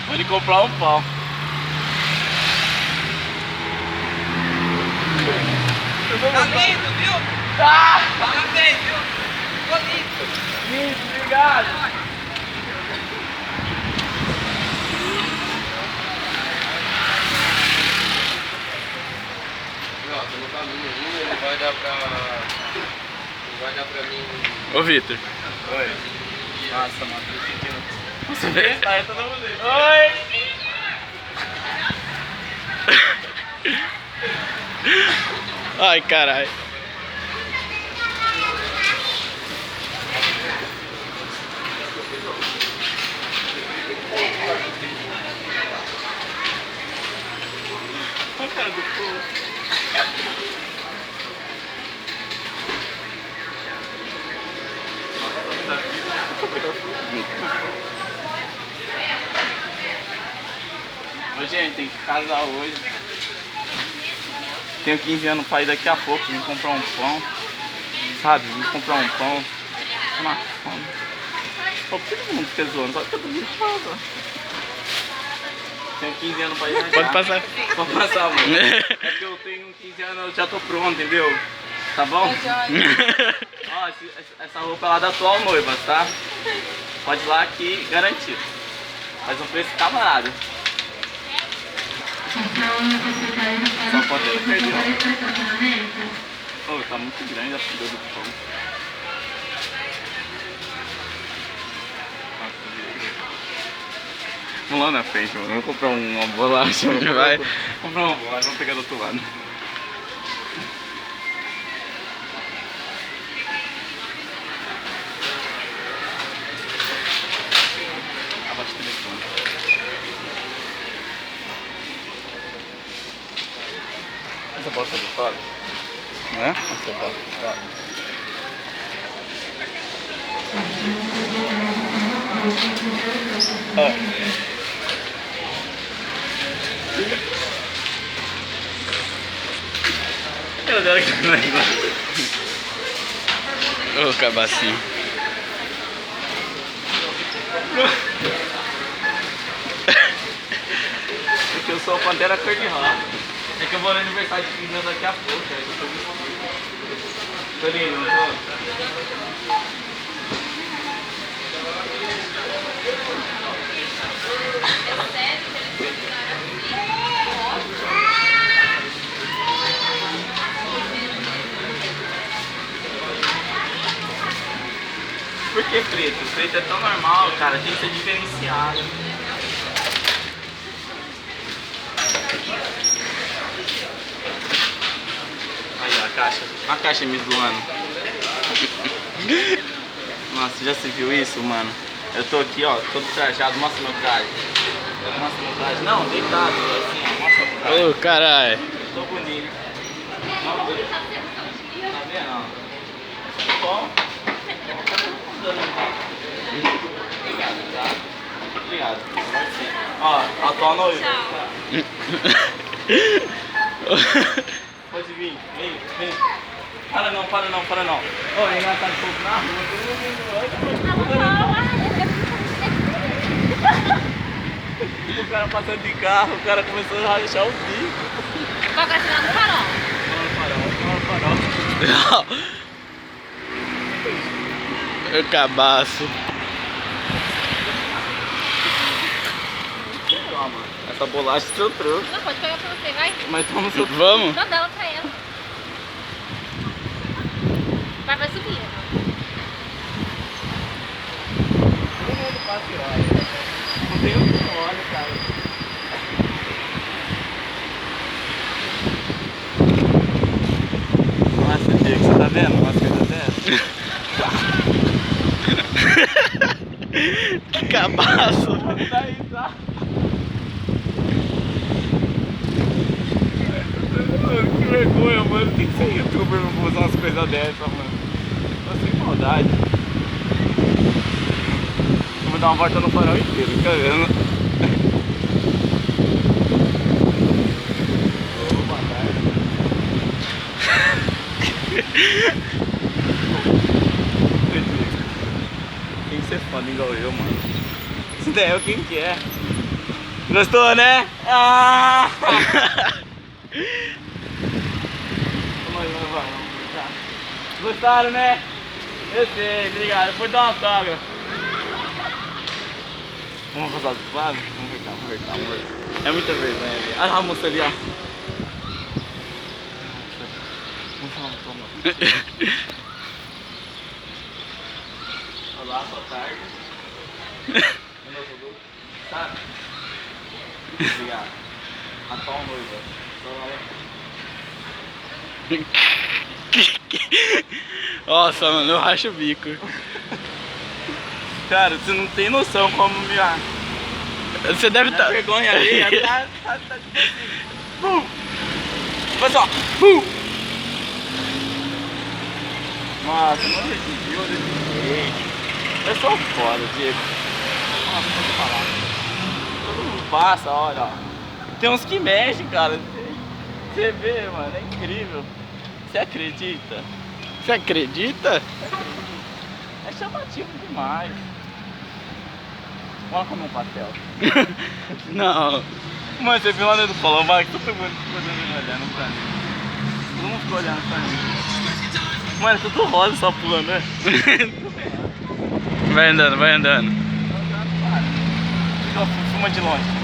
Pode comprar um pão. Tá lindo, viu? Tá! Parabéns, viu? Ficou lindo. Isso, obrigado. Ó, tô no caminho ainda, não vai dar pra mim. Ô, Vitor. Oi. Nossa, mano, você vê? Tá, todo mundo aí. Oi! Ai, caralho. Olha a cara do povo. Ô, gente, tem que casar hoje. Tenho 15 anos pra ir daqui a pouco, vim comprar um pão. Sabe, vim comprar um pão. Tô na fome. Pô, por que todo mundo fica zoando? Só que todo mundo fala. Tenho 15 anos pra ir. Pode passar. Pode passar, amor. É que eu tenho 15 anos, eu já tô pronto, entendeu? Tá bom? Ó, essa roupa é lá da atual noiva, tá? Pode ir lá que garantido. Faz um preço camarada. Só pode ter perdido. Oh, tá muito grande a fila do pão. Vamos lá na frente, mano. Vamos comprar uma bolacha. Vai. Comprar uma bolacha, vamos pegar do outro lado. Abaixa o telefone. Essa bola tá de fora? Né? Essa bola tá de fora. Eu dei aquele negócio. Ô, cabacinho. Porque eu sou a Pantera cor-de-rosa. É que eu vou no aniversário de Cristina daqui a pouco, aí eu tô vestido. Tô lindo, não tô? Por que preto? Preto é tão normal, cara, tem que ser diferenciado. Aí, ó, a caixa me zoando. Nossa, já se viu isso, mano? Eu tô aqui, ó, todo trajado, mostra meu traje. Mostra meu traje. Não, deitado, assim, ó, mostra meu traje. Ô, caralho. Tô bonito. Não, tá vendo, ó? Tá bom. Obrigado, tá? Obrigado. Ó, atual noiva. Pode vir, vem. Para não. Ô, é engraçado um pouco na rua. O cara passando de carro, o cara começou a rachar o bico. Vai gratinar no farol. Não, farol. Ô, cabaço. Toma, essa bolacha é seu truque. Não, pode pegar pra você, vai. Mas toma seu truque. Vamos? Não, dá ela pra ela. Vai subir. Todo mundo passa e olha. Não tem um que não olha, cara. Nossa, Diego, você tá vendo umas coisas dessas? Que cabaço. Daí, tá? Que vergonha, mano. Tem que ser youtuber pra usar umas coisas dessas, mano. Tô sem maldade. Eu vou dar uma volta no farol inteiro, fica vendo? Ô, boa tarde. Tem que ser foda igual eu, mano. Se der eu, quem que é? Gostou, né? Ah! Gostaram, né? Eu sei, obrigado. Foi dar uma autógrafo. Vamos passar do lado? Vamos ver cá. É muita vergonha ali. Olha a moça ali, ó. Olá, boa tarde. Tá? Obrigado. Atual noiva. Nossa, mano, eu racho o bico. Cara, você não tem noção como minha Você deve estar. vergonha ali tá tipo assim. Bum! Mas ó, bum! Nossa, não decidiu desse jeito. Eu sou foda, Diego. Nossa, pode falar. Todo mundo passa, olha, ó. Tem uns que mexem, cara. Você vê, mano, é incrível. Você acredita? Você acredita? É chamativo demais. Vamos comer um pastel. Não. Mano, você viu lá dentro do Palomar que todo mundo ficou olhando pra mim. Todo mundo ficou olhando pra mim. Mano, é tudo rosa só pulando, né? Vai andando, vai andando. Fica, filma de longe.